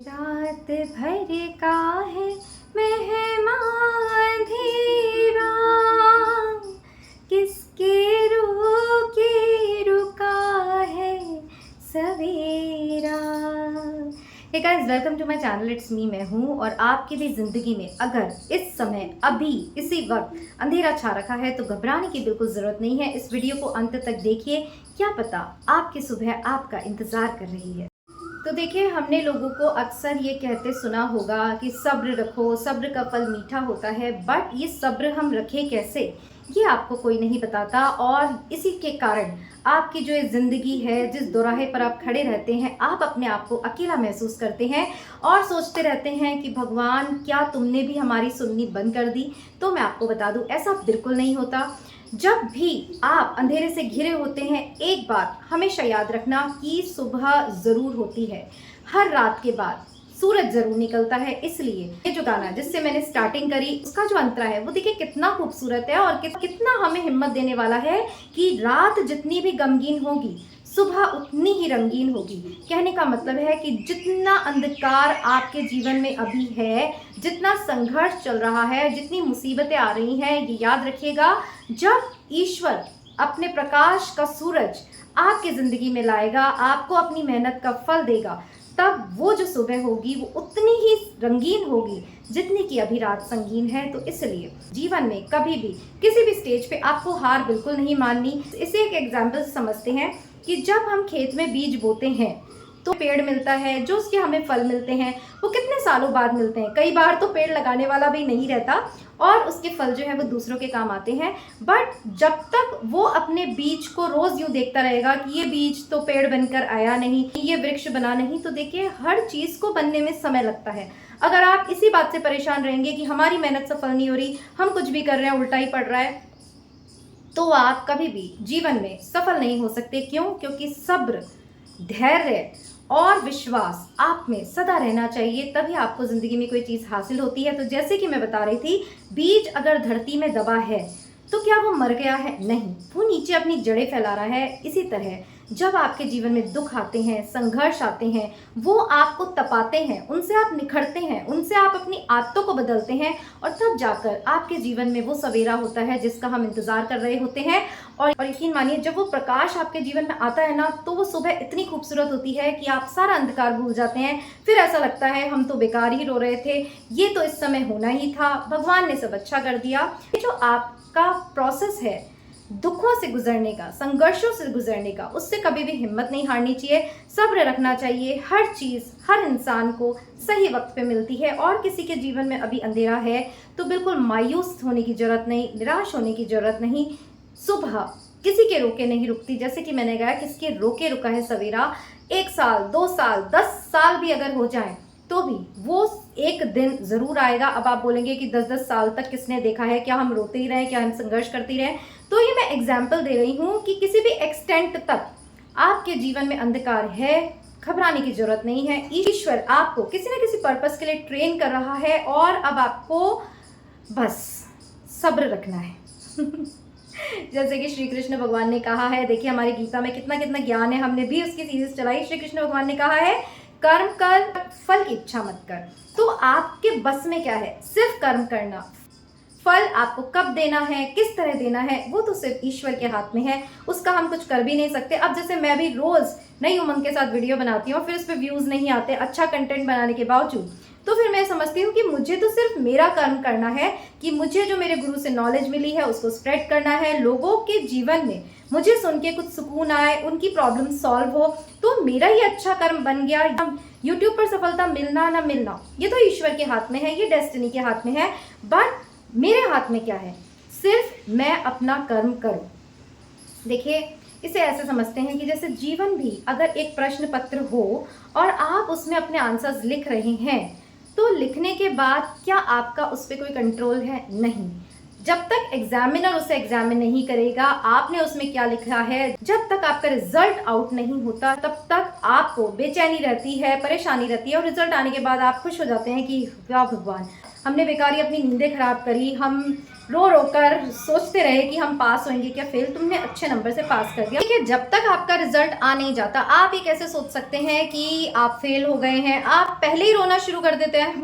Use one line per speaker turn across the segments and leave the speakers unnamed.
रात भर का है मेहमान धीरा, किसके रोके रुका है सवेरा। Hey guys, welcome to my channel. It's me, मैं हूँ। और आपकी भी ज़िंदगी में अगर इस समय अभी इसी वक्त अंधेरा छा रखा है तो घबराने की बिल्कुल ज़रूरत नहीं है। इस वीडियो को अंत तक देखिए, क्या पता आपकी सुबह आपका इंतज़ार कर रही है। तो देखिए, हमने लोगों को अक्सर ये कहते सुना होगा कि सब्र रखो, सब्र का फल मीठा होता है। बट ये सब्र हम रखें कैसे, ये आपको कोई नहीं बताता। और इसी के कारण आपकी जो ये ज़िंदगी है, जिस दोराहे पर आप खड़े रहते हैं, आप अपने आप को अकेला महसूस करते हैं और सोचते रहते हैं कि भगवान, क्या तुमने भी हमारी सुननी बंद कर दी। तो मैं आपको बता दूं, ऐसा बिल्कुल नहीं होता। जब भी आप अंधेरे से घिरे होते हैं, एक बात हमेशा याद रखना कि सुबह ज़रूर होती है। हर रात के बाद सूरज ज़रूर निकलता है। इसलिए ये जो गाना जिससे मैंने स्टार्टिंग करी, उसका जो अंतरा है वो देखिए कितना खूबसूरत है और कितना हमें हिम्मत देने वाला है कि रात जितनी भी गमगीन होगी, सुबह उतनी ही रंगीन होगी। कहने का मतलब है कि जितना अंधकार आपके जीवन में अभी है, जितना संघर्ष चल रहा है, जितनी मुसीबतें आ रही हैं, ये याद रखिएगा, जब ईश्वर अपने प्रकाश का सूरज आपकी ज़िंदगी में लाएगा, आपको अपनी मेहनत का फल देगा, तब वो जो सुबह होगी वो उतनी ही रंगीन होगी जितनी कि अभी रात संगीन है। तो इसलिए जीवन में कभी भी किसी भी स्टेज पे आपको हार बिल्कुल नहीं माननी। इसे एक एग्जाम्पल समझते हैं कि जब हम खेत में बीज बोते हैं तो पेड़ मिलता है, जो उसके हमें फल मिलते हैं वो कितने सालों बाद मिलते हैं। कई बार तो पेड़ लगाने वाला भी नहीं रहता और उसके फल जो है वो दूसरों के काम आते हैं। बट जब तक वो अपने बीज को रोज यूं देखता रहेगा कि ये बीज तो पेड़ बनकर आया नहीं, ये वृक्ष बना नहीं, तो देखिए हर चीज को बनने में समय लगता है। अगर आप इसी बात से परेशान रहेंगे कि हमारी मेहनत सफल नहीं हो रही, हम कुछ भी कर रहे हैं उल्टा ही पड़ रहा है, तो आप कभी भी जीवन में सफल नहीं हो सकते। क्यों? क्योंकि सब्र, धैर्य और विश्वास आप में सदा रहना चाहिए, तभी आपको जिंदगी में कोई चीज़ हासिल होती है। तो जैसे कि मैं बता रही थी, बीज अगर धरती में दबा है तो क्या वो मर गया है? नहीं, वो नीचे अपनी जड़ें फैला रहा है। इसी तरह जब आपके जीवन में दुख आते हैं, संघर्ष आते हैं, वो आपको तपाते हैं, उनसे आप निखरते हैं, उनसे आप अपनी आदतों को बदलते हैं और तब जाकर आपके जीवन में वो सवेरा होता है जिसका हम इंतज़ार कर रहे होते हैं। और यकीन मानिए, जब वो प्रकाश आपके जीवन में आता है ना, तो वो सुबह इतनी खूबसूरत होती है कि आप सारा अंधकार भूल जाते हैं। फिर ऐसा लगता है हम तो बेकार ही रो रहे थे, ये तो इस समय होना ही था, भगवान ने सब अच्छा कर दिया। ये जो आपका प्रोसेस है दुखों से गुजरने का, संघर्षों से गुजरने का, उससे कभी भी हिम्मत नहीं हारनी चाहिए, सब्र रखना चाहिए। हर चीज़ हर इंसान को सही वक्त पे मिलती है। और किसी के जीवन में अभी अंधेरा है तो बिल्कुल मायूस होने की ज़रूरत नहीं, निराश होने की ज़रूरत नहीं। सुबह किसी के रोके नहीं रुकती। जैसे कि मैंने कहा, किसके रोके रुका है सवेरा। 1 साल, 2 साल, 10 साल भी अगर हो जाएं तो भी वो एक दिन ज़रूर आएगा। अब आप बोलेंगे कि 10-10 साल तक किसने देखा है, क्या हम रोते ही रहें, क्या हम संघर्ष करती रहें? तो ये मैं एग्जाम्पल दे रही हूँ कि किसी भी एक्सटेंट तक आपके जीवन में अंधकार है, घबराने की जरूरत नहीं है। ईश्वर आपको किसी न किसी पर्पस के लिए ट्रेन कर रहा है और अब आपको बस सब्र रखना है। जैसे कि श्री कृष्ण भगवान ने कहा है, देखिए हमारी गीता में कितना कितना ज्ञान है, हमने भी उसकी सीरीज चलाई। श्री कृष्ण भगवान ने कहा है, कर्म कर, फल की इच्छा मत कर। तो आपके बस में क्या है? सिर्फ कर्म करना। फल आपको कब देना है, किस तरह देना है, वो तो सिर्फ ईश्वर के हाथ में है, उसका हम कुछ कर भी नहीं सकते। अब जैसे मैं भी रोज नई उमंग के साथ वीडियो बनाती हूँ, फिर उस पर व्यूज नहीं आते अच्छा कंटेंट बनाने के बावजूद, तो फिर मैं समझती हूँ कि मुझे तो सिर्फ मेरा कर्म करना है, कि मुझे जो मेरे गुरु से नॉलेज मिली है उसको स्प्रेड करना है, लोगों के जीवन में मुझे सुन के कुछ सुकून आए, उनकी प्रॉब्लम सॉल्व हो, तो मेरा ही अच्छा कर्म बन गया। यूट्यूब पर सफलता मिलना ना मिलना ये तो ईश्वर के हाथ में है, ये डेस्टिनी के हाथ में है। बट मेरे हाथ में क्या है? सिर्फ मैं अपना कर्म करूं। देखिए, इसे ऐसे समझते हैं कि जैसे जीवन भी अगर एक प्रश्न पत्र हो और आप उसमें अपने आंसर्स लिख रहे हैं, तो लिखने के बाद क्या आपका उस पर कोई कंट्रोल है? नहीं। जब तक एग्जामिनर उसे एग्जामिन नहीं करेगा आपने उसमें क्या लिखा है, जब तक आपका रिजल्ट आउट नहीं होता तब तक आपको बेचैनी रहती है, परेशानी रहती है, और रिजल्ट आने के बाद आप खुश हो जाते हैं कि वाह भगवान, हमने बेकारी अपनी नींदें खराब करी, हम रो रो कर सोचते रहे कि हम पास होंगे क्या फेल, तुमने अच्छे नंबर से पास कर दिया। देखिए, जब तक आपका रिजल्ट आ नहीं जाता आप ये कैसे सोच सकते हैं कि आप फेल हो गए हैं, आप पहले ही रोना शुरू कर देते हैं।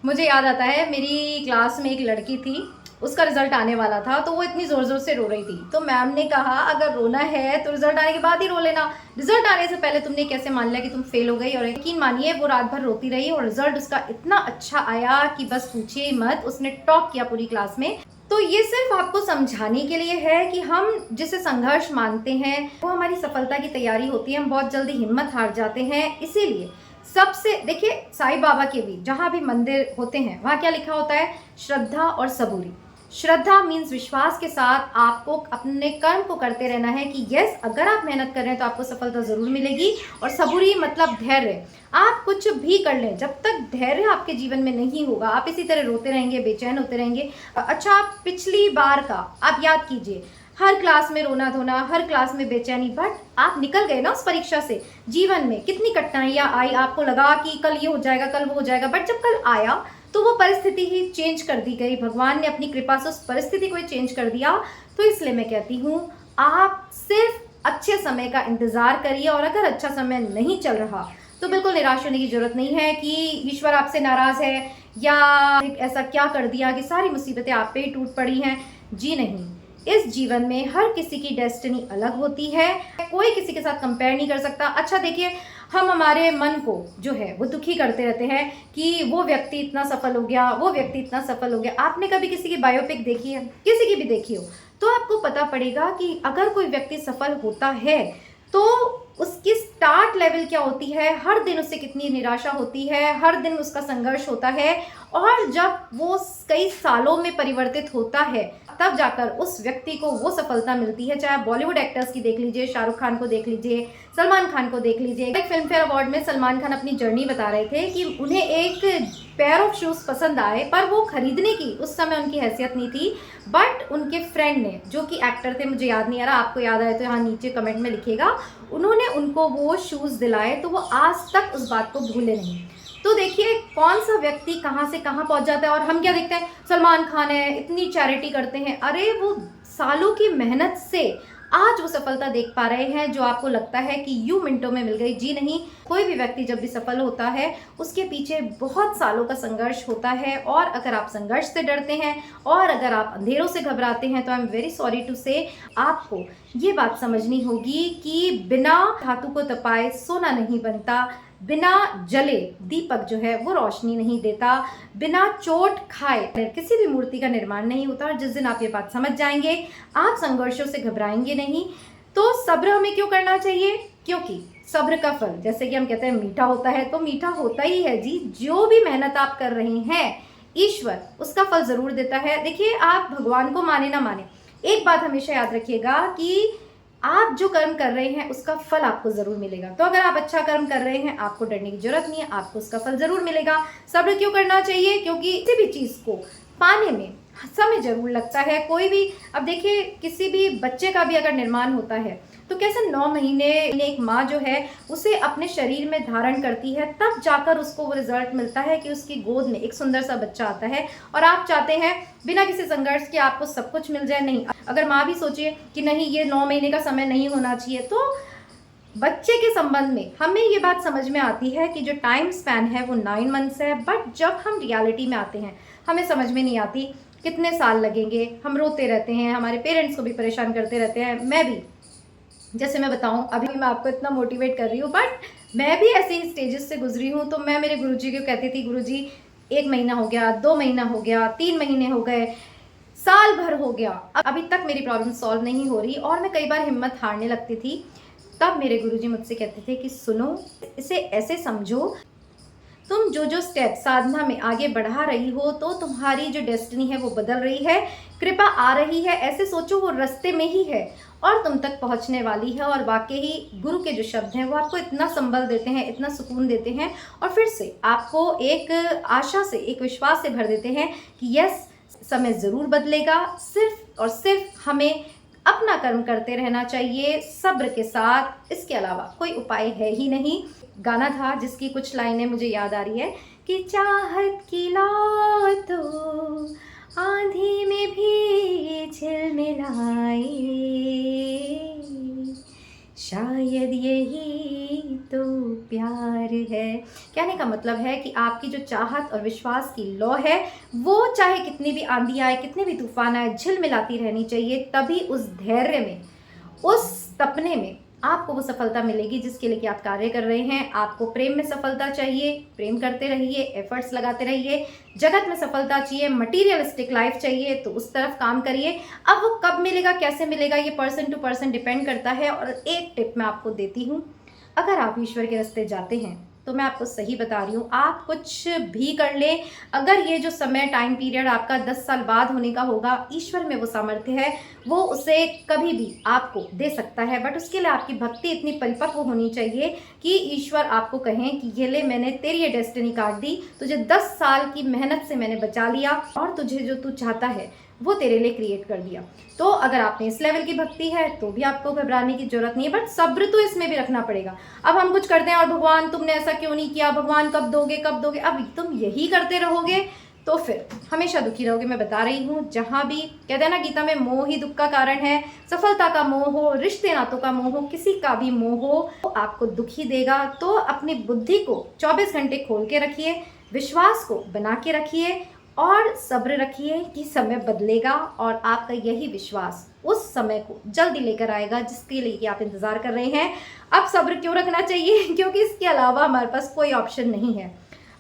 मुझे याद आता है, मेरी क्लास में एक लड़की थी, उसका रिजल्ट आने वाला था, तो वो इतनी ज़ोर ज़ोर से रो रही थी, तो मैम ने कहा अगर रोना है तो रिजल्ट आने के बाद ही रो लेना, रिजल्ट आने से पहले तुमने कैसे मान लिया कि तुम फेल हो गई। और यकीन मानिए वो रात भर रोती रही और रिजल्ट उसका इतना अच्छा आया कि बस पूछिए मत, उसने टॉप किया पूरी क्लास में। तो ये सिर्फ आपको समझाने के लिए है कि हम जिसे संघर्ष मानते हैं वो हमारी सफलता की तैयारी होती है, हम बहुत जल्दी हिम्मत हार जाते हैं। इसीलिए सबसे देखिए, साईं बाबा के भी जहाँ भी मंदिर होते हैं वहाँ क्या लिखा होता है, श्रद्धा और सबूरी। श्रद्धा मीन्स विश्वास के साथ आपको अपने कर्म को करते रहना है कि यस, अगर आप मेहनत कर रहे हैं तो आपको सफलता जरूर मिलेगी। और सबूरी मतलब धैर्य, आप कुछ भी कर लें, जब तक धैर्य आपके जीवन में नहीं होगा आप इसी तरह रोते रहेंगे, बेचैन होते रहेंगे। अच्छा, आप पिछली बार का आप याद कीजिए, हर क्लास में रोना धोना, हर क्लास में बेचैनी, बट आप निकल गए ना उस परीक्षा से। जीवन में कितनी कठिनाइयाँ आई, आपको लगा कि कल ये हो जाएगा, कल वो हो जाएगा, बट जब कल आया तो वो परिस्थिति ही चेंज कर दी गई, भगवान ने अपनी कृपा से उस परिस्थिति को ही चेंज कर दिया। तो इसलिए मैं कहती हूँ आप सिर्फ अच्छे समय का इंतजार करिए, और अगर अच्छा समय नहीं चल रहा तो बिल्कुल निराश होने की जरूरत नहीं है कि ईश्वर आपसे नाराज है या ऐसा क्या कर दिया कि सारी मुसीबतें आप पे ही टूट पड़ी हैं। जी नहीं, इस जीवन में हर किसी की डेस्टिनी अलग होती है, कोई किसी के साथ कंपेयर नहीं कर सकता। अच्छा देखिए, हम हमारे मन को जो है वो दुखी करते रहते हैं कि वो व्यक्ति इतना सफल हो गया, वो व्यक्ति इतना सफल हो गया। आपने कभी किसी की बायोपिक देखी है, किसी की भी देखी हो, तो आपको पता पड़ेगा कि अगर कोई व्यक्ति सफल होता है तो उसकी स्टार्ट लेवल क्या होती है, हर दिन उससे कितनी निराशा होती है, हर दिन उसका संघर्ष होता है, और जब वो कई सालों में परिवर्तित होता है तब जाकर उस व्यक्ति को वो सफलता मिलती है। चाहे आप बॉलीवुड एक्टर्स की देख लीजिए, शाहरुख खान को देख लीजिए, सलमान खान को देख लीजिए। एक फिल्म फेयर अवार्ड में सलमान खान अपनी जर्नी बता रहे थे कि उन्हें एक पेयर ऑफ शूज़ पसंद आए, पर वो खरीदने की उस समय उनकी हैसियत नहीं थी, बट उनके फ्रेंड ने, जो कि एक्टर थे, मुझे याद नहीं आ रहा, आपको याद आए तो यहाँ नीचे कमेंट में लिखिएगा, उन्होंने उनको वो शूज़ दिलाए, तो वो आज तक उस बात को भूले नहीं। तो देखिए कौन सा व्यक्ति कहाँ से कहाँ पहुँच जाता है, और हम क्या देखते हैं, सलमान खान है, इतनी चैरिटी करते हैं, अरे वो सालों की मेहनत से आज वो सफलता देख पा रहे हैं जो आपको लगता है कि यूं मिनटों में मिल गई। जी नहीं, कोई भी व्यक्ति जब भी सफल होता है उसके पीछे बहुत सालों का संघर्ष होता है, और अगर आप संघर्ष से डरते हैं और अगर आप अंधेरों से घबराते हैं तो I am very sorry to say, आपको ये बात समझनी होगी कि बिना धातु को तपाए सोना नहीं बनता, बिना जले दीपक जो है वो रोशनी नहीं देता, बिना चोट खाए किसी भी मूर्ति का निर्माण नहीं होता। और जिस दिन आप ये बात समझ जाएंगे आप संघर्षों से घबराएंगे नहीं। तो सब्र हमें क्यों करना चाहिए, क्योंकि सब्र का फल, जैसे कि हम कहते हैं मीठा होता है, तो मीठा होता ही है जी। जो भी मेहनत आप कर रहे हैं ईश्वर उसका फल जरूर देता है। देखिए, आप भगवान को माने ना माने, एक बात हमेशा याद रखिएगा कि आप जो कर्म कर रहे हैं उसका फल आपको जरूर मिलेगा। तो अगर आप अच्छा कर्म कर रहे हैं आपको डरने की जरूरत नहीं है, आपको उसका फल जरूर मिलेगा। सब्र क्यों करना चाहिए, क्योंकि किसी भी चीज़ को पाने में समय जरूर लगता है। कोई भी, अब देखिए किसी भी बच्चे का भी अगर निर्माण होता है तो कैसे 9 महीने एक माँ जो है उसे अपने शरीर में धारण करती है, तब जाकर उसको वो रिजल्ट मिलता है कि उसकी गोद में एक सुंदर सा बच्चा आता है। और आप चाहते हैं बिना किसी संघर्ष के आपको सब कुछ मिल जाए, नहीं। अगर माँ भी सोचिए कि नहीं ये 9 महीने का समय नहीं होना चाहिए, तो बच्चे के संबंध में हमें ये बात समझ में आती है कि जो टाइम स्पैन है वो 9 मंथ्स है, बट जब हम रियलिटी में आते हैं हमें समझ में नहीं आती कितने साल लगेंगे। हम रोते रहते हैं, हमारे पेरेंट्स को भी परेशान करते रहते हैं। मैं भी, जैसे मैं बताऊं, अभी मैं आपको इतना मोटिवेट कर रही हूँ, बट मैं भी ऐसे ही स्टेजेस से गुजरी हूँ। तो मैं मेरे गुरुजी को कहती थी, गुरुजी 1 महीना हो गया, 2 महीना हो गया, 3 महीने हो गए, साल भर हो गया, अभी तक मेरी प्रॉब्लम सॉल्व नहीं हो रही, और मैं कई बार हिम्मत हारने लगती थी। तब मेरे गुरुजी मुझसे कहते थे कि सुनो, इसे ऐसे समझो, तुम जो जो स्टेप साधना में आगे बढ़ा रही हो तो तुम्हारी जो डेस्टिनी है वो बदल रही है, कृपा आ रही है, ऐसे सोचो वो रास्ते में ही है और तुम तक पहुंचने वाली है। और वाकई ही गुरु के जो शब्द हैं वो आपको इतना संबल देते हैं, इतना सुकून देते हैं, और फिर से आपको एक आशा से, एक विश्वास से भर देते हैं कि यस, समय ज़रूर बदलेगा। सिर्फ और सिर्फ हमें अपना कर्म करते रहना चाहिए सब्र के साथ, इसके अलावा कोई उपाय है ही नहीं। गाना था जिसकी कुछ लाइनें मुझे याद आ रही है कि चाहत की लौ तो आंधी में भी झिलमिलाए, शायद यही तो प्यार है। कहने का मतलब है कि आपकी जो चाहत और विश्वास की लौ है वो चाहे कितनी भी आंधी आए, कितने भी तूफान आए, झिलमिलाती रहनी चाहिए। तभी उस धैर्य में, उस सपने में आपको वो सफलता मिलेगी जिसके लिए कि आप कार्य कर रहे हैं। आपको प्रेम में सफलता चाहिए, प्रेम करते रहिए, एफर्ट्स लगाते रहिए। जगत में सफलता चाहिए, मटीरियलिस्टिक लाइफ चाहिए, तो उस तरफ काम करिए। अब वो कब मिलेगा, कैसे मिलेगा, ये पर्सन टू पर्सन डिपेंड करता है। और एक टिप मैं आपको देती हूँ, अगर आप ईश्वर के रास्ते जाते हैं तो मैं आपको सही बता रही हूँ, आप कुछ भी कर लें, अगर ये जो समय टाइम पीरियड आपका 10 साल बाद होने का होगा, ईश्वर में वो सामर्थ्य है, वो उसे कभी भी आपको दे सकता है। बट उसके लिए आपकी भक्ति इतनी परिपक्व होनी चाहिए कि ईश्वर आपको कहें कि ये ले, मैंने तेरी ये डेस्टिनी काट दी, तुझे 10 साल की मेहनत से मैंने बचा लिया और तुझे जो तू चाहता है वो तेरे लिए क्रिएट कर दिया। तो अगर आपने इस लेवल की भक्ति है तो भी आपको घबराने की जरूरत नहीं है, बट सब्र तो इसमें भी रखना पड़ेगा। अब हम कुछ करते हैं और भगवान तुमने ऐसा क्यों नहीं किया, भगवान कब दोगे कब दोगे, अब तुम यही करते रहोगे तो फिर हमेशा दुखी रहोगे। मैं बता रही हूँ, जहाँ भी कहते हैं ना गीता में, मोह ही दुख का कारण है। सफलता का मोह हो, रिश्ते नातों का मोह हो, किसी का भी मोह हो, तो आपको दुखी देगा। तो अपनी बुद्धि को 24 घंटे खोल के रखिए, विश्वास को बना के रखिए और सब्र रखिए कि समय बदलेगा और आपका यही विश्वास उस समय को जल्दी लेकर आएगा जिसके लिए कि आप इंतज़ार कर रहे हैं। अब सब्र क्यों रखना चाहिए? क्योंकि इसके अलावा हमारे पास कोई ऑप्शन नहीं है।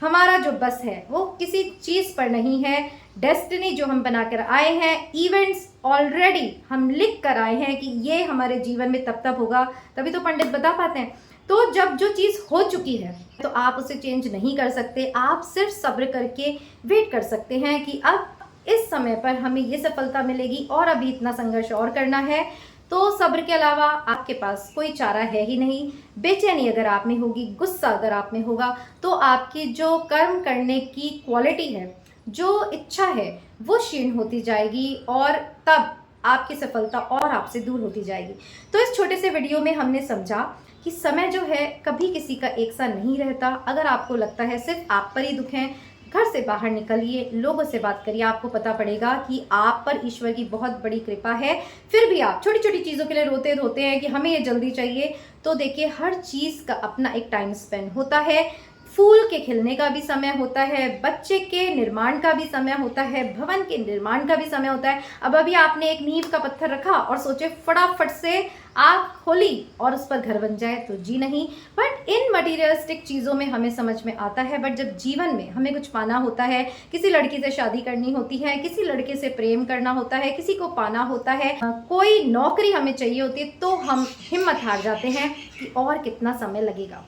हमारा जो बस है वो किसी चीज़ पर नहीं है। डेस्टिनी जो हम बनाकर आए हैं, इवेंट्स ऑलरेडी हम लिख कर आए हैं कि ये हमारे जीवन में तब तब होगा, तभी तो पंडित बता पाते हैं। तो जब जो चीज़ हो चुकी है तो आप उसे चेंज नहीं कर सकते, आप सिर्फ सब्र करके वेट कर सकते हैं कि अब इस समय पर हमें ये सफलता मिलेगी और अभी इतना संघर्ष और करना है। तो सब्र के अलावा आपके पास कोई चारा है ही नहीं। बेचैनी अगर आप में होगी, गुस्सा अगर आप में होगा, तो आपकी जो कर्म करने की क्वालिटी है, जो इच्छा है, वो क्षीण होती जाएगी और तब आपकी सफलता और आपसे दूर होती जाएगी। तो इस छोटे से वीडियो में हमने समझा कि समय जो है कभी किसी का एक सा नहीं रहता। अगर आपको लगता है सिर्फ आप पर ही दुख है, घर से बाहर निकलिए, लोगों से बात करिए, आपको पता पड़ेगा कि आप पर ईश्वर की बहुत बड़ी कृपा है। फिर भी आप छोटी छोटी चीज़ों के लिए रोते हैं कि हमें ये जल्दी चाहिए। तो देखिए, हर चीज़ का अपना एक टाइम स्पेंड होता है। फूल के खिलने का भी समय होता है, बच्चे के निर्माण का भी समय होता है, भवन के निर्माण का भी समय होता है। अब अभी आपने एक नींव का पत्थर रखा और सोचे फटाफट से आग खोली और उस पर घर बन जाए, तो जी नहीं। बट इन मटीरियलिस्टिक चीज़ों में हमें समझ में आता है, बट जब जीवन में हमें कुछ पाना होता है, किसी लड़की से शादी करनी होती है, किसी लड़के से प्रेम करना होता है, किसी को पाना होता है, कोई नौकरी हमें चाहिए होती है, तो हम हिम्मत हार जाते हैं कि और कितना समय लगेगा।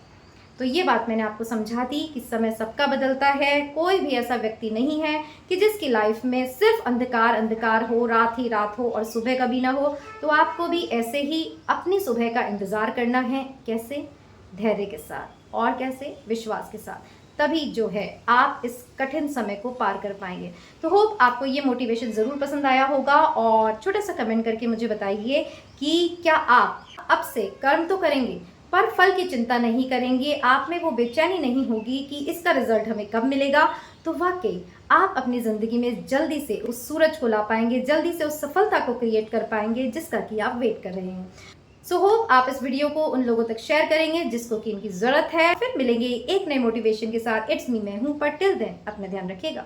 तो ये बात मैंने आपको समझा दी कि समय सबका बदलता है। कोई भी ऐसा व्यक्ति नहीं है कि जिसकी लाइफ में सिर्फ अंधकार अंधकार हो, रात ही रात हो और सुबह कभी ना हो। तो आपको भी ऐसे ही अपनी सुबह का इंतज़ार करना है। कैसे? धैर्य के साथ। और कैसे? विश्वास के साथ। तभी जो है आप इस कठिन समय को पार कर पाएंगे। तो होप आपको ये मोटिवेशन ज़रूर पसंद आया होगा और छोटा सा कमेंट करके मुझे बताइए कि क्या आप अब से कर्म तो करेंगे पर फल की चिंता नहीं करेंगे, आप में वो बेचैनी नहीं होगी कि इसका रिजल्ट हमें कब मिलेगा। तो वाकई आप अपनी ज़िंदगी में जल्दी से उस सूरज को ला पाएंगे, जल्दी से उस सफलता को क्रिएट कर पाएंगे जिसका कि आप वेट कर रहे हैं। सो होप आप इस वीडियो को उन लोगों तक शेयर करेंगे जिसको कि इनकी ज़रूरत है। फिर मिलेंगे एक नए मोटिवेशन के साथ। इट्स मी, मैं हूँ, पर टिल देन अपना ध्यान रखिएगा।